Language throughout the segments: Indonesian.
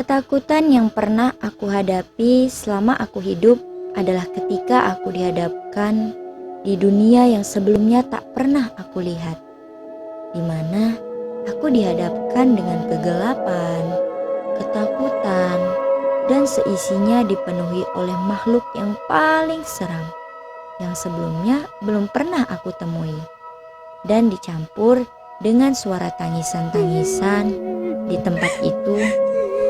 Ketakutan yang pernah aku hadapi selama aku hidup adalah ketika aku dihadapkan di dunia yang sebelumnya tak pernah aku lihat, di mana aku dihadapkan dengan kegelapan, ketakutan, dan seisinya dipenuhi oleh makhluk yang paling seram yang sebelumnya belum pernah aku temui, dan dicampur dengan suara tangisan-tangisan di tempat itu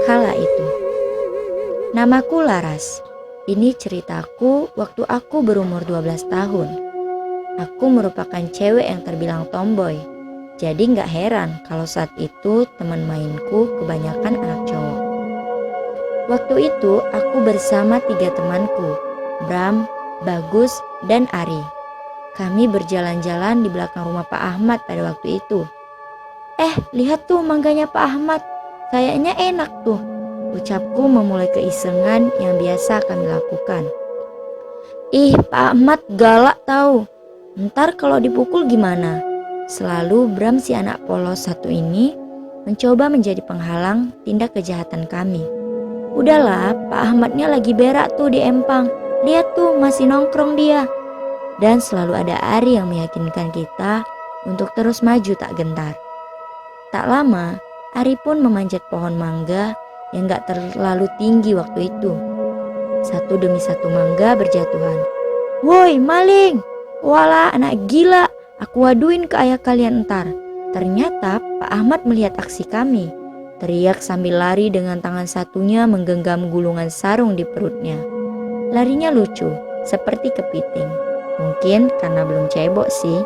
kala itu. Namaku Laras. Ini ceritaku waktu aku berumur 12 tahun. Aku merupakan cewek yang terbilang tomboy. Jadi gak heran kalau saat itu teman mainku kebanyakan anak cowok. Waktu itu aku bersama 3 temanku, Bram, Bagus, dan Ari. Kami berjalan-jalan di belakang rumah Pak Ahmad pada waktu itu. Lihat tuh mangganya Pak Ahmad. Kayaknya enak tuh, ucapku memulai keisengan yang biasa kami lakukan. Ih, Pak Ahmad galak tahu. Ntar kalau dipukul gimana? Selalu Bram si anak polos satu ini mencoba menjadi penghalang tindak kejahatan kami. Udahlah, Pak Ahmadnya lagi berak tuh di empang. Lihat tuh masih nongkrong dia. Dan selalu ada Ari yang meyakinkan kita untuk terus maju tak gentar. Tak lama, Ari pun memanjat pohon mangga yang gak terlalu tinggi waktu itu. Satu demi satu mangga berjatuhan. Woi maling, walah anak gila, aku waduin ke ayah kalian ntar. Ternyata Pak Ahmad melihat aksi kami. Teriak sambil lari dengan tangan satunya menggenggam gulungan sarung di perutnya. Larinya lucu, seperti kepiting. Mungkin karena belum cebok sih.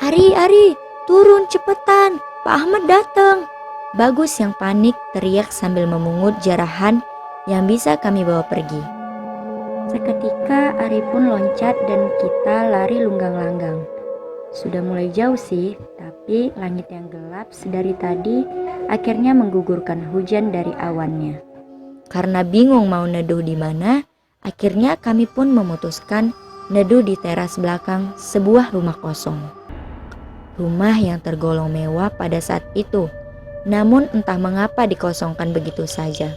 Ari, turun cepetan, Pak Ahmad datang. Bagus yang panik teriak sambil memungut jarahan yang bisa kami bawa pergi. Seketika Ari pun loncat dan kita lari lunggang-langgang. Sudah mulai jauh sih, tapi langit yang gelap sedari tadi akhirnya menggugurkan hujan dari awannya. Karena bingung mau neduh di mana, akhirnya kami pun memutuskan neduh di teras belakang sebuah rumah kosong. Rumah yang tergolong mewah pada saat itu, namun entah mengapa dikosongkan begitu saja.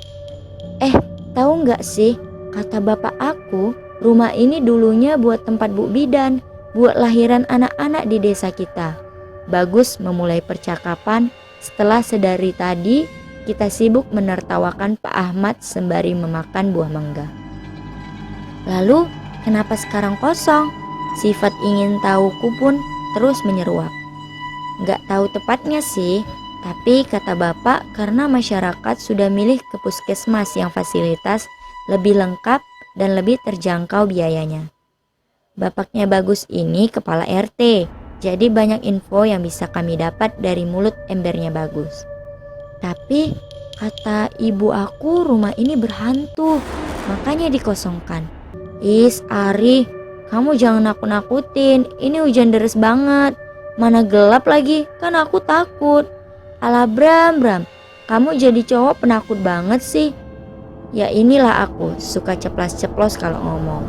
Tahu nggak sih, kata bapak aku, rumah ini dulunya buat tempat Bu Bidan, buat lahiran anak-anak di desa kita. Bagus memulai percakapan setelah sedari tadi kita sibuk menertawakan Pak Ahmad sembari memakan buah mangga. Lalu, kenapa sekarang kosong? Sifat ingin tahuku pun terus menyeruak. Gak tahu tepatnya sih, tapi kata bapak karena masyarakat sudah milih ke puskesmas yang fasilitas lebih lengkap dan lebih terjangkau biayanya. Bapaknya Bagus ini kepala RT, jadi banyak info yang bisa kami dapat dari mulut embernya Bagus. Tapi kata ibu aku rumah ini berhantu, makanya dikosongkan. Ari, kamu jangan nakut-nakutin, ini hujan deras banget. Mana gelap lagi, kan aku takut. Alah Bram, kamu jadi cowok penakut banget sih. Ya inilah aku, suka ceplas-ceplos kalau ngomong.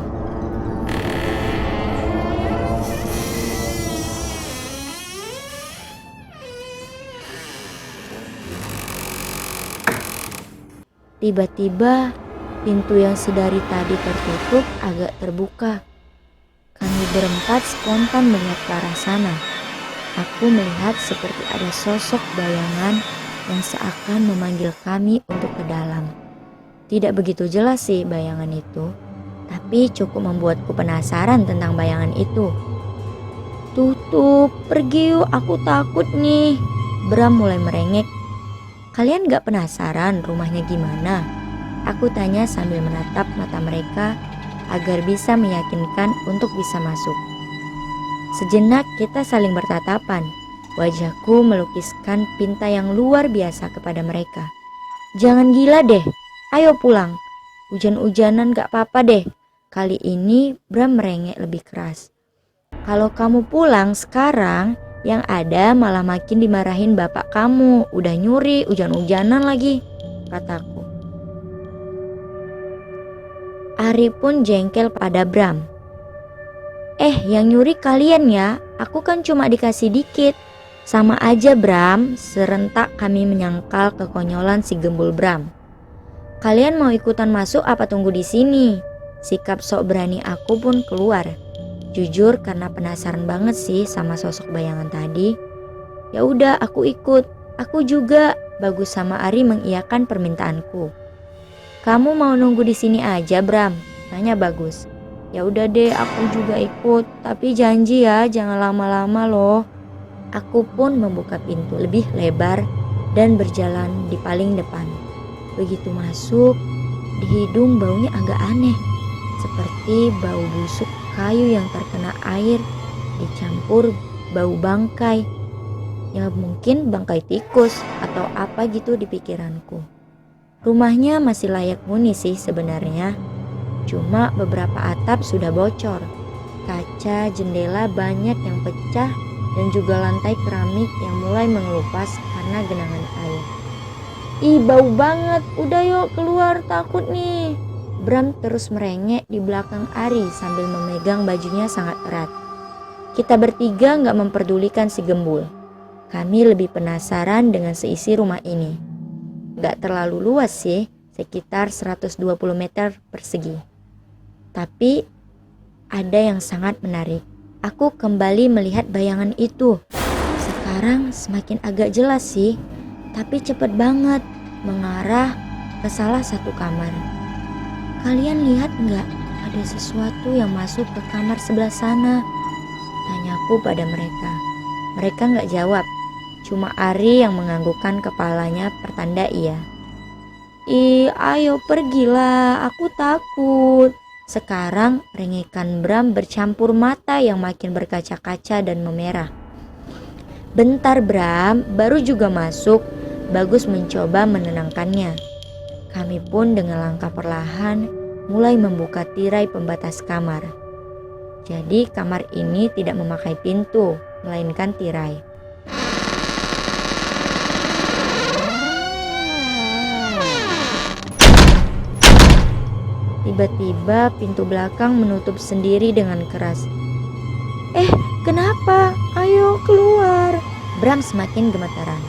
Tiba-tiba pintu yang sedari tadi tertutup agak terbuka. Kami berempat spontan melihat ke arah sana. Aku melihat seperti ada sosok bayangan yang seakan memanggil kami untuk ke dalam. Tidak begitu jelas sih bayangan itu, tapi cukup membuatku penasaran tentang bayangan itu. Tutup, pergi yuk, aku takut nih. Bram mulai merengek. Kalian gak penasaran rumahnya gimana? Aku tanya sambil menatap mata mereka agar bisa meyakinkan untuk bisa masuk. Sejenak kita saling bertatapan. Wajahku melukiskan pinta yang luar biasa kepada mereka. Jangan gila deh, ayo pulang. Hujan-hujanan gak apa-apa deh. Kali ini Bram merengek lebih keras. Kalau kamu pulang sekarang, yang ada malah makin dimarahin bapak kamu. Udah nyuri, hujan-hujanan lagi, kataku. Ari pun jengkel pada Bram. Yang nyuri kalian ya, aku kan cuma dikasih dikit. Sama aja Bram, serentak kami menyangkal kekonyolan si gembul Bram. Kalian mau ikutan masuk apa tunggu di sini? Sikap sok berani aku pun keluar. Jujur karena penasaran banget sih sama sosok bayangan tadi. Ya udah aku ikut. Aku juga. Bagus sama Ari mengiyakan permintaanku. Kamu mau nunggu di sini aja Bram? Tanya Bagus. Ya udah deh aku juga ikut. Tapi janji ya jangan lama-lama loh. Aku pun membuka pintu lebih lebar dan berjalan di paling depan. Begitu masuk, di hidung baunya agak aneh. Seperti bau busuk kayu yang terkena air dicampur bau bangkai. Ya mungkin bangkai tikus atau apa gitu di pikiranku. Rumahnya masih layak huni sih sebenarnya. Cuma beberapa atap sudah bocor. Kaca jendela banyak yang pecah dan juga lantai keramik yang mulai mengelupas karena genangan air. Ih bau banget, udah yuk keluar takut nih. Bram terus merengek di belakang Ari sambil memegang bajunya sangat erat. Kita bertiga gak memperdulikan si gembul. Kami lebih penasaran dengan seisi rumah ini. Gak terlalu luas sih, sekitar 120 meter persegi. Tapi ada yang sangat menarik. Aku kembali melihat bayangan itu. Sekarang semakin agak jelas sih, tapi cepet banget mengarah ke salah satu kamar. Kalian lihat nggak ada sesuatu yang masuk ke kamar sebelah sana? Tanyaku pada mereka. Mereka nggak jawab. Cuma Ari yang menganggukkan kepalanya pertanda iya. Ih, ayo pergilah, aku takut. Sekarang rengekan Bram bercampur mata yang makin berkaca-kaca dan memerah. Bentar Bram, baru juga masuk. Bagus mencoba menenangkannya. Kami pun dengan langkah perlahan mulai membuka tirai pembatas kamar. Jadi kamar ini tidak memakai pintu, melainkan tirai. Tiba-tiba pintu belakang menutup sendiri dengan keras. Kenapa? Ayo keluar. Bram semakin gemetaran.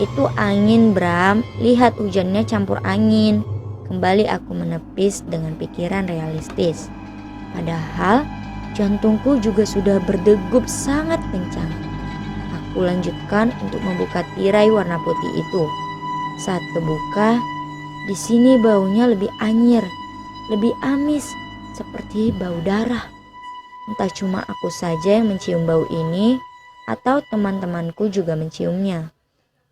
Itu angin Bram, lihat hujannya campur angin. Kembali aku menepis dengan pikiran realistis. Padahal jantungku juga sudah berdegup sangat kencang. Aku lanjutkan untuk membuka tirai warna putih itu. Saat kebuka, di sini baunya lebih anyir, lebih amis, seperti bau darah. Entah cuma aku saja yang mencium bau ini atau teman-temanku juga menciumnya.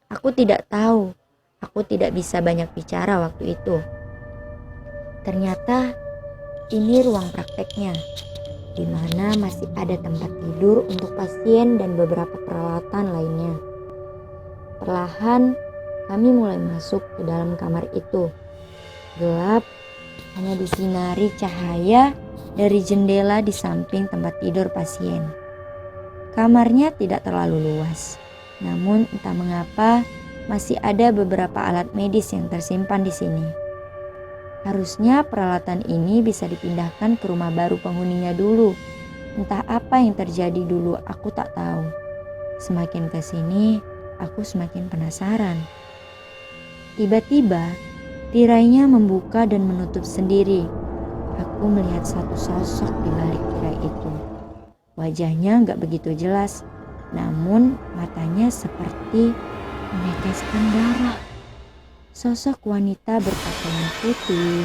Aku tidak tahu, aku tidak bisa banyak bicara waktu itu. Ternyata ini ruang prakteknya, di mana masih ada tempat tidur untuk pasien dan beberapa peralatan lainnya. Perlahan kami mulai masuk ke dalam kamar itu. Gelap, hanya disinari cahaya dari jendela di samping tempat tidur pasien. Kamarnya tidak terlalu luas, namun entah mengapa masih ada beberapa alat medis yang tersimpan di sini. Harusnya peralatan ini bisa dipindahkan ke rumah baru penghuninya dulu. Entah apa yang terjadi dulu, aku tak tahu. Semakin kesini, aku semakin penasaran. Tiba-tiba, tirainya membuka dan menutup sendiri. Aku melihat satu sosok di balik tirai itu. Wajahnya gak begitu jelas, namun matanya seperti meneteskan darah. Sosok wanita berpakaian putih,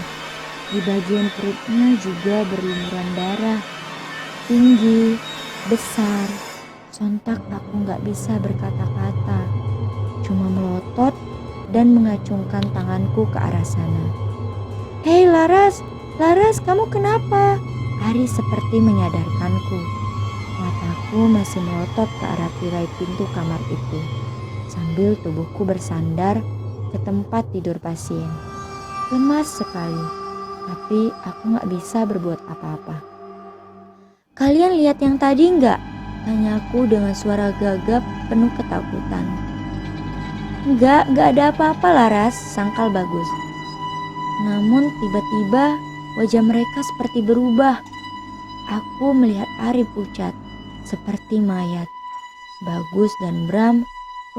di bagian perutnya juga berlumuran darah. Tinggi, besar, sontak aku gak bisa berkata-kata. Cuma melotot dan mengacungkan tanganku ke arah sana. Hei Laras, Laras kamu kenapa? Ari seperti menyadarkanku. Mataku masih melotot ke arah tirai pintu kamar itu, sambil tubuhku bersandar ke tempat tidur pasien. Lemas sekali, tapi aku gak bisa berbuat apa-apa. Kalian lihat yang tadi gak? Tanyaku dengan suara gagap penuh ketakutan. Enggak ada apa-apa Laras, sangkal Bagus. Namun tiba-tiba wajah mereka seperti berubah. Aku melihat Ari pucat, seperti mayat. Bagus dan Bram,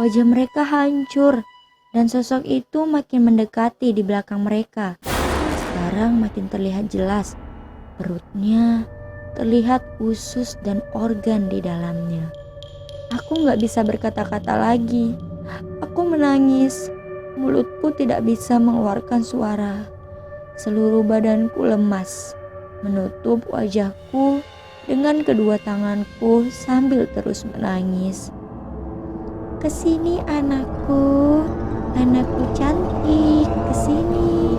wajah mereka hancur dan sosok itu makin mendekati di belakang mereka. Sekarang makin terlihat jelas. Perutnya terlihat usus dan organ di dalamnya. Aku gak bisa berkata-kata lagi. Aku menangis. Mulutku tidak bisa mengeluarkan suara. Seluruh badanku lemas, menutup wajahku dengan kedua tanganku sambil terus menangis. Kesini anakku cantik, kesini.